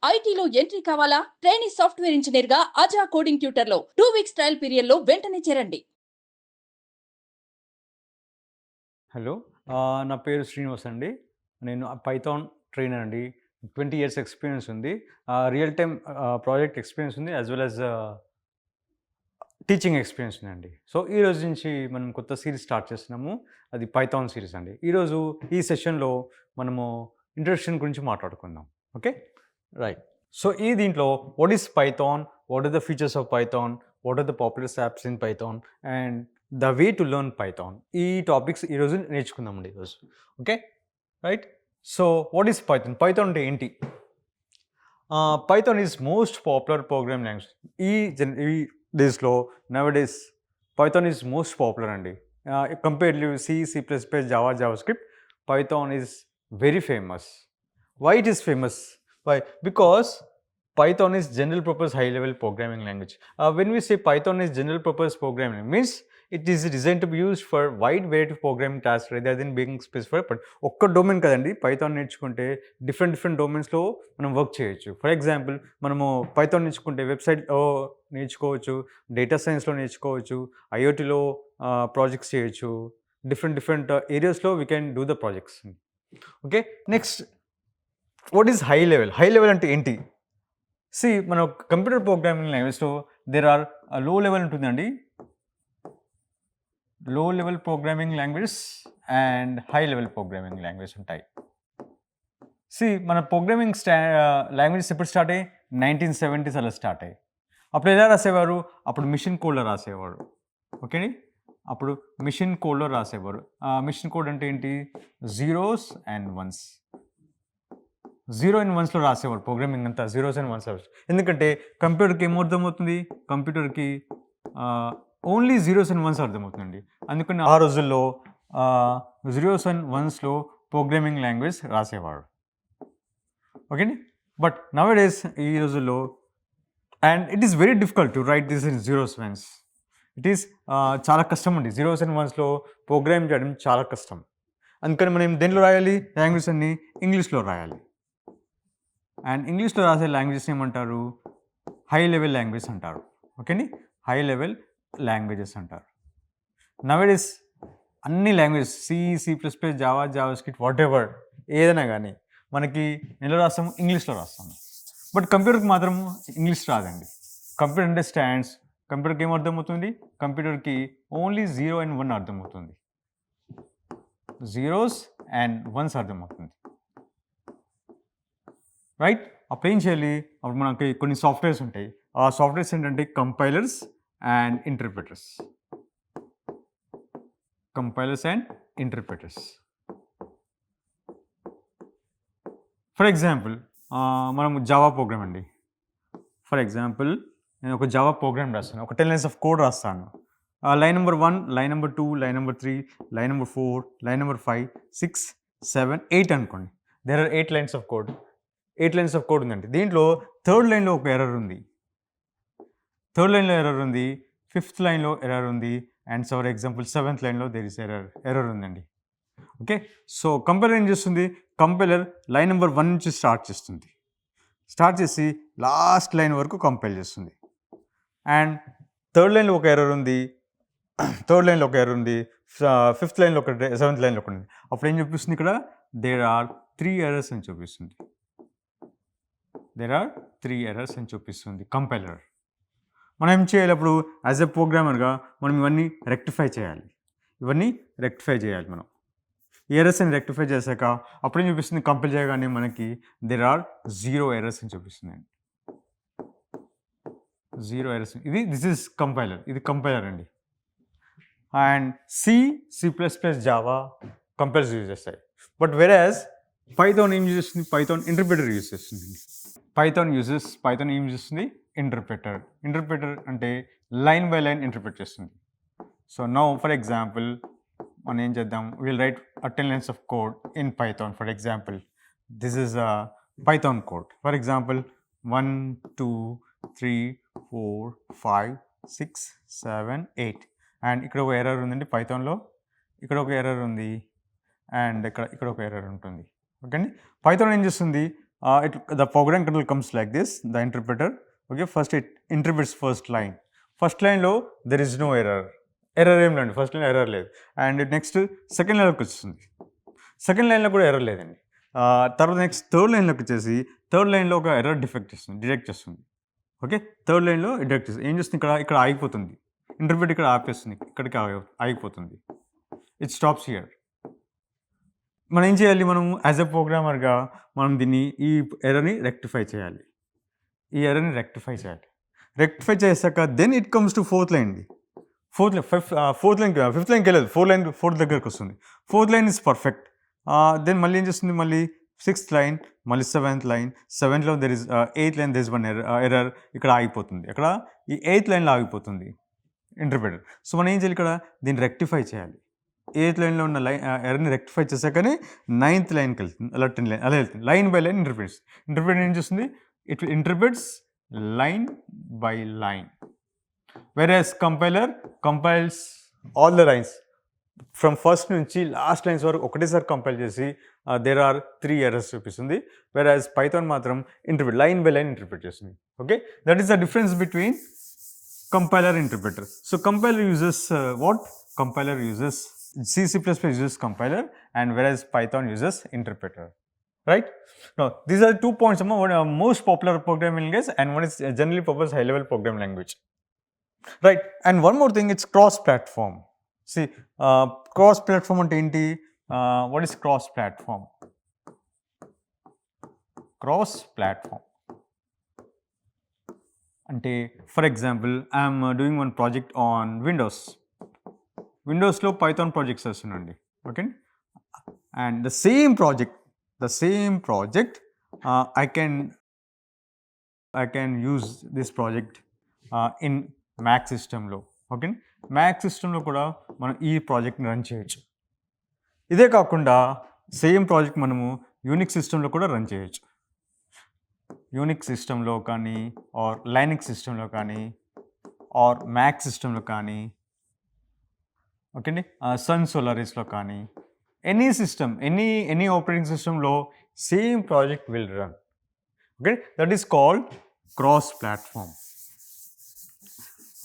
ఐటీలో ఎంట్రీ కావాలా? Trainee software engineer గా అజా కోడింగ్ ట్యూటర్ లో 2 వీక్స్ ట్రయల్ పీరియడ్ లో వెంటనే చేరండి. హలో, నా పేరు శ్రీనివాస్ అండి. నేను పైథాన్ ట్రైనర్ అండి. 20 ఇయర్స్ ఎక్స్పీరియన్స్ ఉంది. రియల్ టైమ్ ప్రాజెక్ట్ ఎక్స్పీరియన్స్ ఉంది. As well as teaching experience ఉందండి. సో, ఈ రోజు నుంచి మనం కొత్త సిరీస్ స్టార్ట్ చేస్తున్నాము. అది పైథాన్ సిరీస్ అండి. ఈరోజు ఈ సెషన్‌లో మనము ఇంట్రడక్షన్ గురించి మాట్లాడుకుందాం. ఓకే? రైట్. సో, దీంట్లో what is Python? What are the features of Python? What are the popular apps in Python? And the way to learn Python. ఈ టాపిక్స్ ఈరోజు నేర్చుకుందామండి ఈరోజు. Okay? Right. So, what is Python? Python అంటే ఏంటి? Python is most popular programming language. ఈ డేస్లో నౌ-a-days Python is most popular అండి. Comparedly C++, JavaScript, Python is very famous. Why it is famous? Why? Because Python is general purpose high level programming language. When we say Python is general purpose programming, means it is designed to be used for wide variety of programming tasks rather than being specified. But ఒక్క domain కదండి, Python నేర్చుకుంటే different డొమైన్స్లో మనం work చేయొచ్చు. For example, మనము Python నేర్చుకుంటే వెబ్సైట్లో నేర్చుకోవచ్చు, data సైన్స్లో నేర్చుకోవచ్చు, ఐఓటీలో ప్రాజెక్ట్స్ చేయొచ్చు, డిఫరెంట్ ఏరియాస్లో we can do the projects. Okay, next what is high level? High level అంటే ఏంటి? మన కంప్యూటర్ ప్రోగ్రామింగ్ లాంగ్వేజ్లో దేర్ ఆర్ లో లెవెల్ ఉంటుందండి, లో level programming languages and high level programming language ఉంటాయి. మన ప్రోగ్రామింగ్ లాంగ్వేజెస్ ఎప్పుడు స్టార్ట్ అయ్యి 1970s అలా స్టార్ట్ అయ్యాయి. అప్పుడు ఎలా రాసేవారు? అప్పుడు మిషన్ కోడ్లో రాసేవారు. ఓకే, అప్పుడు మిషన్ కోడ్లో రాసేవారు. మిషన్ కోడ్ అంటే ఏంటి? Zeros and ones. 0 and 1స్లో రాసేవాడు ప్రోగ్రామింగ్ అంతా, జీరోస్ అండ్ వన్స్. ఎందుకంటే కంప్యూటర్కి ఏం అర్థమవుతుంది? కంప్యూటర్కి ఓన్లీ జీరోస్ అండ్ వన్స్ అర్థమవుతుందండి. అందుకని ఆ రోజుల్లో జీరోస్ అండ్ వన్స్లో ప్రోగ్రామింగ్ లాంగ్వేజ్ రాసేవాడు. ఓకే, బట్ నౌ-a-days ఈ రోజుల్లో and it is very difficult to write this in zeros ones. It is చాలా కష్టం అండి. జీరోస్ అండ్ వన్స్లో ప్రోగ్రామ్ చేయడం చాలా కష్టం. అందుకని మనం దేంట్లో రాయాలి? లాంగ్వేజ్ అన్ని ఇంగ్లీష్లో రాయాలి. అండ్ ఇంగ్లీష్లో రాసే లాంగ్వేజెస్ ఏమంటారు? హై లెవెల్ లాంగ్వేజ్ అంటారు. ఓకేని, హై లెవెల్ లాంగ్వేజెస్ అంటారు. నౌ-a-days అన్ని languages C++, JavaScript, what ever ఏదైనా కానీ మనకి ఎలా రాస్తాము? ఇంగ్లీష్లో రాస్తాము. బట్ కంప్యూటర్కి మాత్రం ఇంగ్లీష్ రాదండి. Computer understands. కంప్యూటర్కి ఏం అర్థమవుతుంది? కంప్యూటర్కి ఓన్లీ 0 and 1 అర్థమవుతుంది, జీరోస్ అండ్ వన్స్ అర్థమవుతుంది. రైట్, అప్పుడు ఏం చేయాలి? అప్పుడు మనకి కొన్ని సాఫ్ట్వేర్స్ ఉంటాయి. ఆ సాఫ్ట్వేర్స్ ఏంటంటే compilers and interpreters. For example, మనము జావా ప్రోగ్రామ్ అండి. ఫర్ ఎగ్జాంపుల్, నేను ఒక జావా ప్రోగ్రామ్ రాస్తాను, ఒక 10 lines ఆఫ్ కోడ్ రాస్తాను. Line number 1, line number 2, line number 3, line number 4, line number 5, 6, 7, 8 అనుకోండి. There are 8 lines of code. 8 lines of code ఉందండి. దీంట్లో థర్డ్ లైన్లో ఒక ఎర్రర్ ఉంది, ఫిఫ్త్ లైన్లో ఎర్రర్ ఉంది, అండ్ ఫర్ ఎగ్జాంపుల్ 7th లైన్లో దేర్ ఇస్ ఎర్రర్ ఉందండి. ఓకే, సో కంపైలర్ ఏం చేస్తుంది? కంపైలర్ లైన్ నెంబర్ 1 నుంచి స్టార్ట్ చేసి లాస్ట్ లైన్ వరకు కంపైల్ చేస్తుంది. అండ్ థర్డ్ లైన్లో ఒక ఎర్రర్ ఉంది, ఫిఫ్త్ లైన్లో ఒకటి, 7th లైన్లో ఒకటి ఉంది. అప్పుడు ఏం చూపిస్తుంది? ఇక్కడ దేర్ ఆర్ 3 errors అని చూపిస్తుంది. కంపైలర్. మనం ఏం చేయాలి? అప్పుడు యాజ్ ఎ ప్రోగ్రామర్గా మనం ఇవన్నీ రెక్టిఫై చేయాలి. మనం ఎర్రర్స్ని రెక్టిఫై చేశాక అప్పుడు ఏం చూపిస్తుంది? కంపైల్ చేయగానే మనకి దేర్ ఆర్ 0 errors అని చూపిస్తుందండి. 0 errors. This is compiler. ఇది కంపైలర్ అండి. And C++, Java compilers use చేస్తాయి. బట్ వెరాజ్ పైథాన్ ఏం యూజ్ చేస్తుంది? పైథాన్ ఇంటర్ప్రిటర్ యూజ్ చేస్తుంది. పైథాన్ ఏం చేస్తుంది? ఇంటర్ప్రిటర్ అంటే లైన్ బై లైన్ ఇంటర్ప్రిట్ చేస్తుంది. సో నౌ ఫర్ ఎగ్జాంపుల్ మనం ఏం చేద్దాం? Will write 10 lines of code in Python. For example, this is Python code. For example 1, 2, 3, 4, 5, 6, 7, 8. And ఇక్కడ ఒక ఎర్రర్ ఉందండి పైథాన్లో, ఇక్కడ ఒక ఎర్రర్ ఉంది, అండ్ ఇక్కడ ఒక ఎర్రర్ ఉంటుంది. ఓకే అండి. పైథాన్ ఏం చేస్తుంది? the program control comes like this, the interpreter. Okay, first it interprets first line. First line లో there is no error. Error ఏం లేండి, ఫస్ట్ లైన్ ఎర్రర్ లేదు. అండ్ నెక్స్ట్ సెకండ్ లైన్లోకి వస్తుంది, సెకండ్ లైన్లో కూడా ఎర్రర్ లేదండి. తర్వాత నెక్స్ట్ థర్డ్ లైన్లోకి వచ్చేసి థర్డ్ లైన్లో ఒక ఎర్రర్ డిటెక్ట్ చేస్తుంది. ఓకే, థర్డ్ లైన్లో డిటెక్ట్ చేస్తుంది. ఏం చేస్తుంది, ఇక్కడ ఆగిపోతుంది, ఇంటర్ప్రిట్ ఇక్కడ ఆపేస్తుంది, ఇక్కడికి ఆగిపోతుంది. It stops here. మనం ఏం చేయాలి, మనం యాజ్ ఎ ప్రోగ్రామర్గా మనం దీన్ని ఈ ఎర్రర్ని రెక్టిఫై చేయాలి. రెక్టిఫై చేశాక then it comes to fourth line. Fifth లైన్కి వెళ్ళదు, ఫోర్త్ దగ్గరకు వస్తుంది. Fourth line is perfect. Then మళ్ళీ ఏం చేస్తుంది, మళ్ళీ సిక్స్త్ లైన్, మళ్ళీ సెవెంత్లో there is eighth line, there is one error, ఇక్కడ ఆగిపోతుంది. అక్కడ ఈ ఎయిత్ లైన్లో ఆగిపోతుంది ఇంటర్ప్రిటర్. సో మనం ఏం చేయాలి, ఇక్కడ దీన్ని రెక్టిఫై చేయాలి. ఎయిత్ లైన్లో ఉన్న ఎర్రర్ని రెక్టిఫై చేశాకనే నైన్త్ లైన్కి వెళ్తుంది, అలా 10 లైన్ అలా వెళ్తుంది. లైన్ బై లైన్ ఇంటర్ప్రిటర్ ఏం చేస్తుంది, it interprets line by line. Whereas compiler compiles all the lines from first నుంచి లాస్ట్ లైన్స్ వరకు ఒకటేసారి కంపైల్ చేసి there are 3 errors చూపిస్తుంది. Whereas Python మాత్రం interpret line by line interpret చేస్తుంది. Okay, that is the difference between compiler and interpreter. So compiler uses what? Compiler uses C++ uses compiler, and whereas Python uses interpreter. Right? Now these are 2 points. One most popular programming language and one is generally purpose high level programming language. Right, and one more thing, it's cross platform. See, cross platform ante enti, what is cross platform? Cross platform ante, for example, I am doing one project on Windows lo Python project chestunandi. Okay, and the same project I can use this project in Mac సిస్టంలో. Okay, Mac సిస్టంలో కూడా మనం ఈ ప్రాజెక్ట్ని run చేయొచ్చు. ఇదే కాకుండా same project మనము యూనిక్స్ సిస్టంలో కూడా రన్ చేయొచ్చు. యూనిక్స్ సిస్టంలో కానీ ఆర్ లైనక్స్ సిస్టంలో కానీ ఆర్ మ్యాక్ సిస్టంలో కానీ, ఓకే అండి, సన్ సోలారిస్లో కానీ, ఎనీ సిస్టమ్, ఎనీ ఆపరేటింగ్ సిస్టంలో same project will run. Okay, that is called cross platform.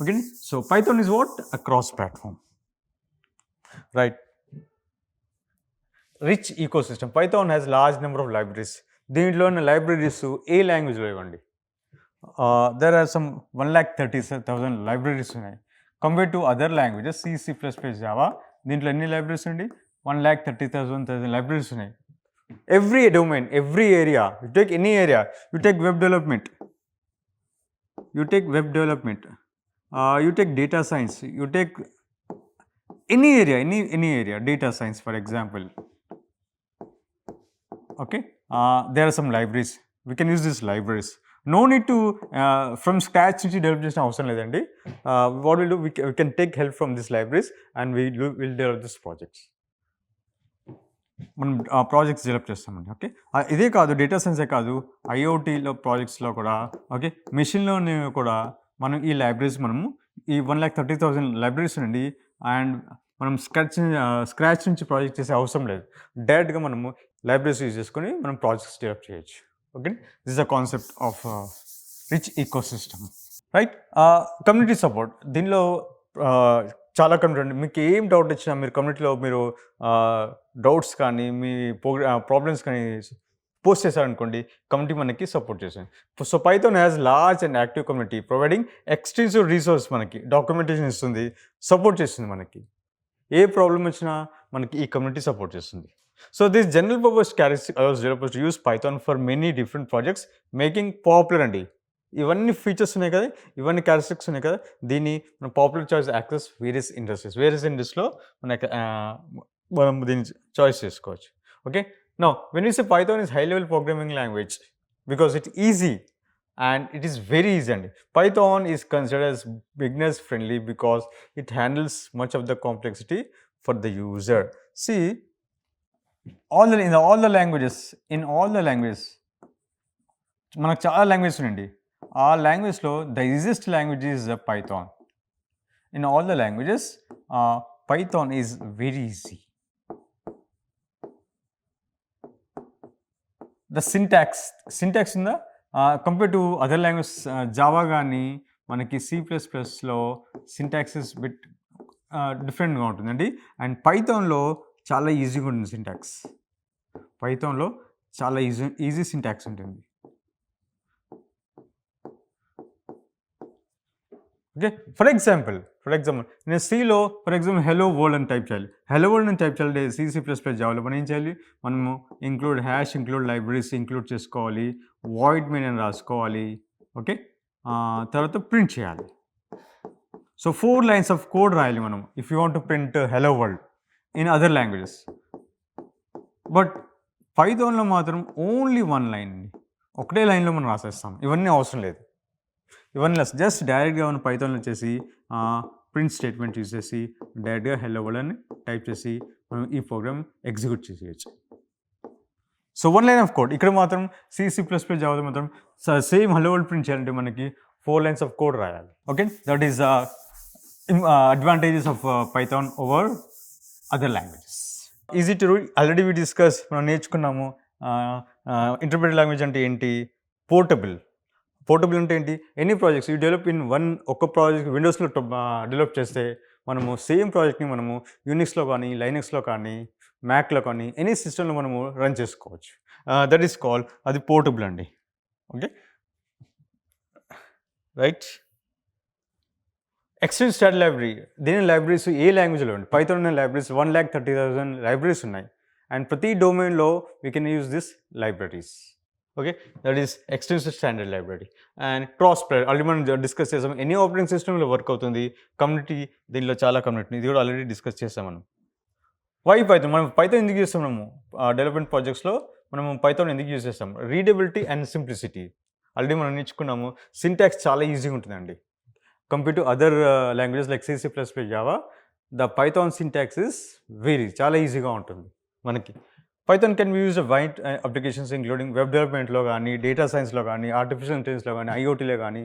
Okay, so Python is what? A cross platform. Right. Rich ecosystem. Python has large number of libraries. దీంట్లో ఉన్న libraries ఏ లాంగ్వేజ్లో ఇవ్వండి. There are some 1,30,000 libraries ఉన్నాయి. Compared to other languages, C++, Java, దీంట్లో ఎన్ని libraries ఉంది? 1,30,000 libraries ఉన్నాయి. Every domain, every area, you take any area, you take web development, you take data science, you take any area, data science for example. Okay, there are some libraries, we can use these libraries. No need to from scratch నుంచి develop చేసిన అవసరం లేదండి. What we'll do, we can take help from these libraries and we'll develop these projects. మనం projects develop చేస్తామండి. Okay, ఇదే కాదు, data సైన్సే కాదు, ఐఓటీలో ప్రాజెక్ట్స్లో కూడా, ఓకే, మెషిన్లో కూడా మనం ఈ లైబ్రరీస్, మనము ఈ 1,30,000 లైబ్రరీస్ నుండి అండ్ మనం స్క్రాచ్ నుంచి ప్రాజెక్ట్ చేసే అవసరం లేదు. డైరెక్ట్గా మనము లైబ్రరీస్ యూజ్ చేసుకొని మనం ప్రాజెక్ట్స్ డెవలప్ చేయొచ్చు. Okay, this is the concept of rich ecosystem. Right, community support. దీనిలో చాలా కమ్యూనిటీ, మీకు ఏం డౌట్ వచ్చినా మీరు కమ్యూనిటీలో మీరు డౌట్స్ కానీ మీ ప్రాబ్లమ్స్ కానీ పోస్ట్ చేశారనుకోండి, కమ్యూనిటీ మనకి సపోర్ట్ చేస్తుంది. So Python has large and active community providing extensive resource, మనకి డాక్యుమెంటేషన్ ఇస్తుంది, సపోర్ట్ చేస్తుంది. మనకి ఏ ప్రాబ్లం వచ్చినా మనకి ఈ కమ్యూనిటీ సపోర్ట్ చేస్తుంది. So this general purpose characteristic allows developers to use Python for many different projects, making popular అండి. ఇవన్నీ ఫీచర్స్ ఉన్నాయి కదా, ఇవన్నీ క్యారెక్టరిస్టిక్స్ ఉన్నాయి కదా, దీన్ని మనం పాపులర్ చాయిస్ యాక్సెస్ వేరియస్ ఇండస్ట్రీస్లో మనం దీన్ని చాయిస్ చేసుకోవచ్చు. Okay, now when we say Python is high level programming language because it's easy and it is very easy, and Python is considered as beginners friendly because it handles much of the complexity for the user. See, in all the languages మనకు చాలా languages ఉన్నాయండి. ఆ లాంగ్వేజ్లో the easiest language is Python. In all the languages, Python is very easy. The syntax ఉందా compare to other language Java కానీ మనకి C++లో syntax is bit డిఫరెంట్గా ఉంటుందండి. అండ్ పైథాన్లో చాలా ఈజీగా ఉంటుంది సింటాక్స్. పైథాన్లో చాలా ఈజీ సింటాక్స్ ఉంటుంది. ఓకే, ఫర్ ఎగ్జాంపుల్ నేను సిలో ఫర్ ఎగ్జాంపుల్ హెలో వరల్డ్ అని టైప్ చేయాలి. హెలో వరల్డ్ అని టైప్ చేయాలి C++ జావాలో మనం ఏం చేయాలి, మనము ఇంక్లూడ్ లైబ్రరీస్ ఇంక్లూడ్ చేసుకోవాలి, వాయిడ్ మెయిన్ అని రాసుకోవాలి. ఓకే, తర్వాత ప్రింట్ చేయాలి. సో 4 lines ఆఫ్ కోడ్ రాయాలి మనం if you want to print hello world in other languages. But పైథాన్లో మాత్రం ఓన్లీ 1 line, ఒకటే లైన్లో మనం రాసేస్తాం. ఇవన్నీ అవసరం లేదు. ఇవన్నీ జస్ట్ డైరెక్ట్గా మనం పైథాన్లో వచ్చేసి ప్రింట్ స్టేట్మెంట్ యూజ్ చేసి డైరెక్ట్గా హెలో వరల్డ్ అని టైప్ చేసి మనం ఈ ప్రోగ్రామ్ ఎగ్జిక్యూట్ చేసేయచ్చు. So 1 line of code. ఇక్కడ మాత్రం C++ జావాలో మాత్రం సేమ్ హెలో వరల్డ్ ప్రింట్ చేయాలంటే మనకి 4 lines ఆఫ్ కోడ్ రాయాలి. Okay, that is advantages of Python over other languages. Easy to read. Already we discussed, మనం నేర్చుకున్నాము ఇంటర్ప్రిటెడ్ లాంగ్వేజ్ అంటే ఏంటి, పోర్టబుల్ అంటే ఏంటి, any projects you develop in ఒక ప్రాజెక్ట్ విండోస్లో డెవలప్ చేస్తే మనము సేమ్ ప్రాజెక్ట్ని మనము యూనిక్స్లో కానీ లైనక్స్లో కానీ మ్యాక్లో కానీ ఎనీ సిస్టంలో మనము రన్ చేసుకోవచ్చు. దట్ ఈస్ కాల్, అది పోర్టబుల్ అండి. Okay, right. Extend start library, దీని లైబ్రరీస్ ఏ లాంగ్వేజ్లో ఉంది, పైథాన్ ఉన్న లైబ్రరీస్ 1,30,000 లైబ్రరీస్ ఉన్నాయి. అండ్ ప్రతి డొమైన్లో we can use this libraries. Okay, that is extensive standard library. And cross play already మనం డిస్కస్ చేసాం, ఎనీ ఆపరేటింగ్ సిస్టంలో వర్క్ అవుతుంది. కమ్యూనిటీ, దీనిలో చాలా కమ్యూనిటీ, ఇది కూడా ఆల్రెడీ డిస్కస్ చేసాం మనం. వై పైథాన్, మనం పైథాన్ ఎందుకు చేస్తాం, మనము డెవలప్మెంట్ ప్రాజెక్ట్స్లో మనము పైథాన్ ఎందుకు యూజ్ చేస్తాం, రీడబిలిటీ అండ్ సింప్లిసిటీ. ఆల్రెడీ మనం నేర్చుకున్నాము. సింటాక్స్ చాలా ఈజీగా ఉంటుందండి compared to other languages like C++, Java. The Python syntax is చాలా ఈజీగా ఉంటుంది మనకి. Python can be used wide applications including web డెవలప్మెంట్లో కానీ, డేటా సైన్స్లో కానీ, ఆర్టిఫిషియల్ ఇంటెలిజెన్స్లో కానీ, IoTలో కానీ,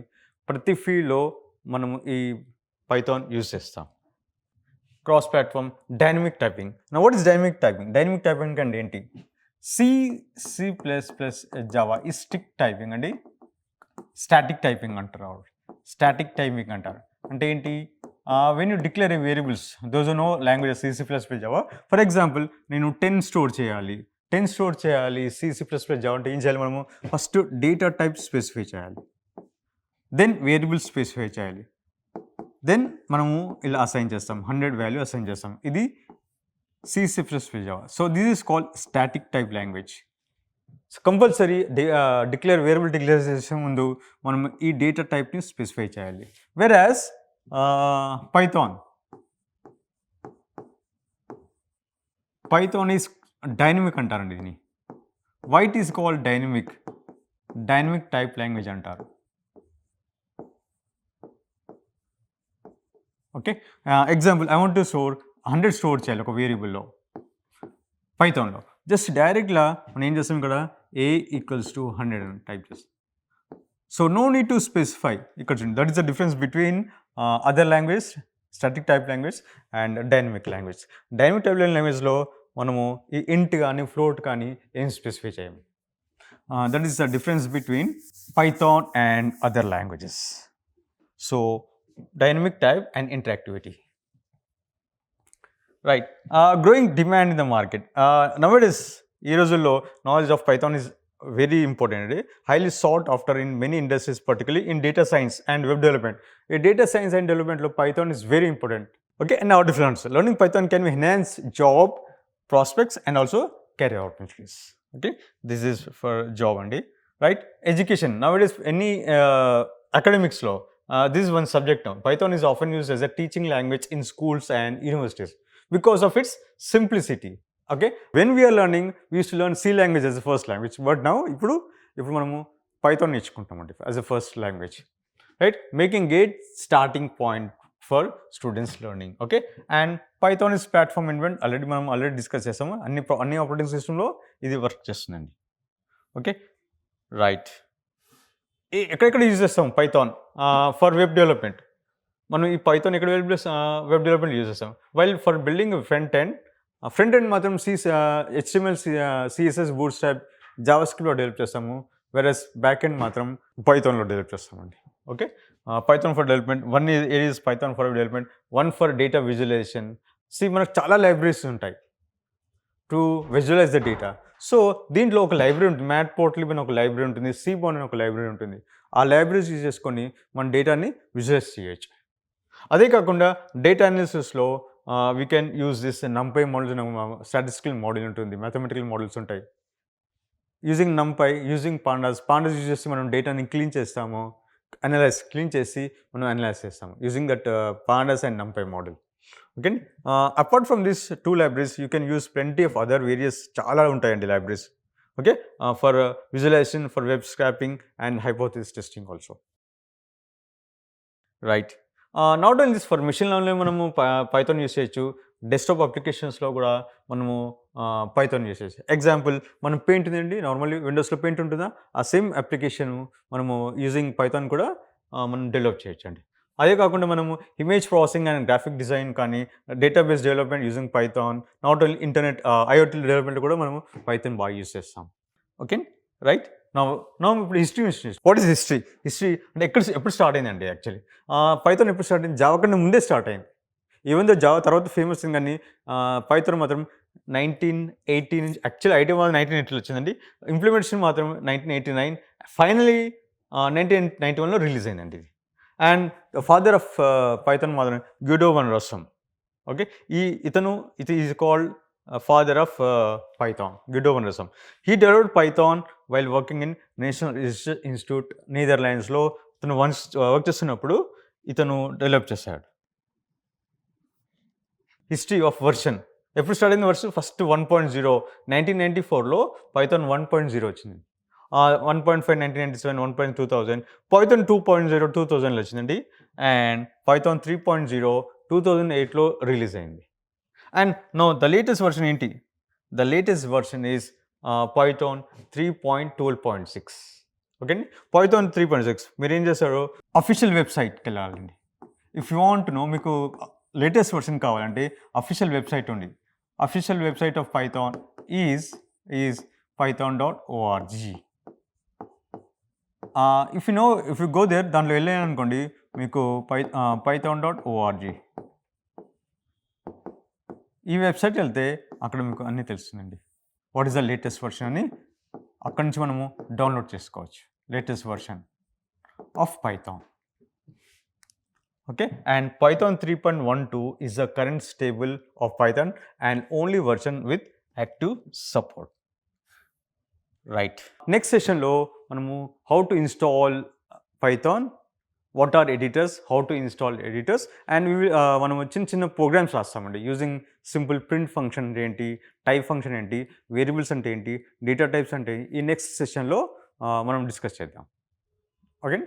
ప్రతి ఫీల్డ్లో మనము ఈ పైథాన్ యూజ్ చేస్తాం. Cross platform, dynamic typing. నా what is dynamic typing? Dynamic typing అంటే ఏంటి? C++ జావా ఈ స్టిక్ టైపింగ్ అండి, స్టాటిక్ టైపింగ్ అంటారు. స్టాటిక్ టైపింగ్ అంటారు అంటే ఏంటి? When you declare a variables, those no language C++ Java. For example నేను 10 స్టోర్ చేయాలి C++ జావా అంటే ఏం చేయాలి, మనము ఫస్ట్ డేటా టైప్ స్పెసిఫై చేయాలి, దెన్ వేరియబుల్ స్పెసిఫై చేయాలి, దెన్ మనము ఇలా అసైన్ చేస్తాం, 100 వాల్యూ అసైన్ చేస్తాం. ఇది C++ Java. So this is called static type language. Compulsory declare variable declare చేసే ముందు మనం ఈ డేటా టైప్ని స్పెసిఫై చేయాలి. వెరాజ్ పైథాన్ ఈజ్ డైనమిక్ అంటారండి దీన్ని. White is called dynamic type language అంటారు. Okay, example I want to store 100 store చేయాలి ఒక వేరియబుల్లో పైథాన్లో. జస్ట్ డైరెక్ట్గా మనం ఏం చేస్తాం, ఇక్కడ A = 100 అని టైప్ చేస్తాం. So no need to specify. ఇక్కడ చూడండి, that is the difference between other language, static type language and dynamic language. Dynamic type లాంగ్వేజ్లో మనము ఈ ఇంట్ కానీ ఫ్లోట్ కానీ ఏం స్పెసిఫై చేయము. That is the difference between Python and other languages. So dynamic type and interactivity. Right, growing demand in the market. Nowadays ఈ రోజుల్లో knowledge of Python is very important అండి, highly sought after in many industries, particularly in data science and web development. ఈ data science and డెవలప్మెంట్లో Python is very important. Okay, and our difference learning Python can enhance job prospects and also career opportunities. Okay, this is for job అండి. Right, education nowadays any అకాడమిక్స్లో this one subject. Python is often used as a teaching language in schools and universities because of its simplicity. Okay, when we are learning, we used to learn C language as a first language, but now ఇప్పుడు మనము Python నేర్చుకుంటామండి as a first language, right? Making it starting point for students learning. Okay, and Python is platform invent, already discuss చేసాము. అన్ని operating సిస్టంలో ఇది work చేస్తుందండి. Okay, right. ఎక్కడెక్కడ use చేస్తాం Python for web development? మనం ఈ పైథాన్ ఎక్కడ వెబ్ డెవలప్మెంట్ యూజ్ చేస్తాం. While for building front end మాత్రం HTML, CSS, బూట్స్ట్రాప్ జావాస్క్రిప్ట్లో డెవలప్ చేస్తాము. వెరస్ బ్యాక్ ఎండ్ మాత్రం పైథాన్లో డెవలప్ చేస్తామండి. Okay, Python for development, one is Python for development, one for data visualization. మనకు చాలా లైబ్రరీస్ ఉంటాయి to visualize the data. So దీంట్లో ఒక లైబ్రరీ ఉంటుంది, మ్యాట్ పోర్టల్ అని ఒక లైబ్రరీ ఉంటుంది, సీబాన్ అని ఒక లైబ్రరీ ఉంటుంది. ఆ లైబ్రరీస్ యూజ్ చేసుకొని మన డేటాని విజువలైజ్ చేయొచ్చు. అదే కాకుండా డేటా అనాలిసిస్లో we can use this NumPy models, statistical model ఉంటుంది, మ్యాథమెటికల్ మోడల్స్ ఉంటాయి. Using NumPy, using pandas use చేసి మనం డేటాని క్లీన్ చేస్తాము, క్లీన్ చేసి మనం అనలైజ్ చేస్తాము using that pandas and NumPy model. Okay, apart from this two libraries you can use plenty of other various, చాలా ఉంటాయండి libraries. Okay, for visualization, for web scraping and hypothesis testing also. Right, not only this, for machine లెర్నింగ్లో మనము Python use చేయొచ్చు. Desktop అప్లికేషన్స్లో కూడా మనము Python use చేయొచ్చు. Example, మనం పెయింట్ ఉందండి, నార్మల్లీ విండోస్లో పెయింట్ ఉంటుందా, ఆ సేమ్ అప్లికేషన్ మనము యూజింగ్ పైథాన్ కూడా మనం డెవలప్ చేయొచ్చు అండి. అదే కాకుండా మనము image processing and graphic design కానీ, database development using Python, not only internet IoT development కూడా మనము పైథాన్ బాగా యూస్ చేస్తాం. Okay, right. నా ఇప్పుడు history. What is history? History అంటే ఎప్పుడు స్టార్ట్ అయిందండి యాక్చువల్లీ. పైథాన్ ఎప్పుడు స్టార్ట్ అయింది? జావా కన్నా ముందే స్టార్ట్ అయింది. ఈవెన్ దో జావా తర్వాత ఫేమస్ అయింది, కానీ పైథాన్ మాత్రం 1980 నుంచి, యాక్చువల్లీ ఐటీ మాత్రం 1980లో వచ్చిందండి. ఇంప్లిమెంటేషన్ మాత్రం 1989, ఫైనలీ 1991లో రిలీజ్ అయిందండి ఇది. అండ్ ఫాదర్ ఆఫ్ పైథాన్ మాత్రం Guido van Rossum. Okay, it is called father of Python, Guido van Rossum. He developed Python while working in National Research Institute, Netherlandsలో. ఇతను once work చేస్తున్నప్పుడు ఇతను develop చేశాడు. History of version, ఎప్పుడు start అయింది version? First 1.0 1994లో Python 1.0 వచ్చింది. 1.5 1997, 1.2 2000, Python 2.0 2000లో వచ్చిందండి. And Python 3.0 2008లో release అయింది. And now the latest version ఏంటి? The latest version is Python 3.12.6. Okay అండి, Python 3.6 మీరు ఏం చేస్తారు? అఫీషియల్ వెబ్సైట్కి వెళ్ళాలండి. ఇఫ్ యూ వాంట్ నో, మీకు లేటెస్ట్ వర్షన్ కావాలంటే అఫీషియల్ వెబ్సైట్ ఉంది. Official website of Python is python.org. If you go there, దాంట్లో వెళ్ళాలనుకోండి మీకు python.org ఈ వెబ్సైట్ వెళ్తే అక్కడ మీకు అన్నీ తెలుస్తుందండి. What is the latest version అని అక్కడి నుంచి మనము డౌన్లోడ్ చేసుకోవచ్చు, latest version of Python. Okay, and Python 3.12 is the current stable of Python and only version with active support. Right, next సెషన్లో మనము how to install Python, what are editors, how to install editors, and మనం చిన్న programs రాస్తామండి using simple print function ఏంటి, type function ఏంటి, variables అంటే ఏంటి, data types అంటే ఈ నెక్స్ట్ సెషన్లో మనం డిస్కస్ చేద్దాం. ఓకే.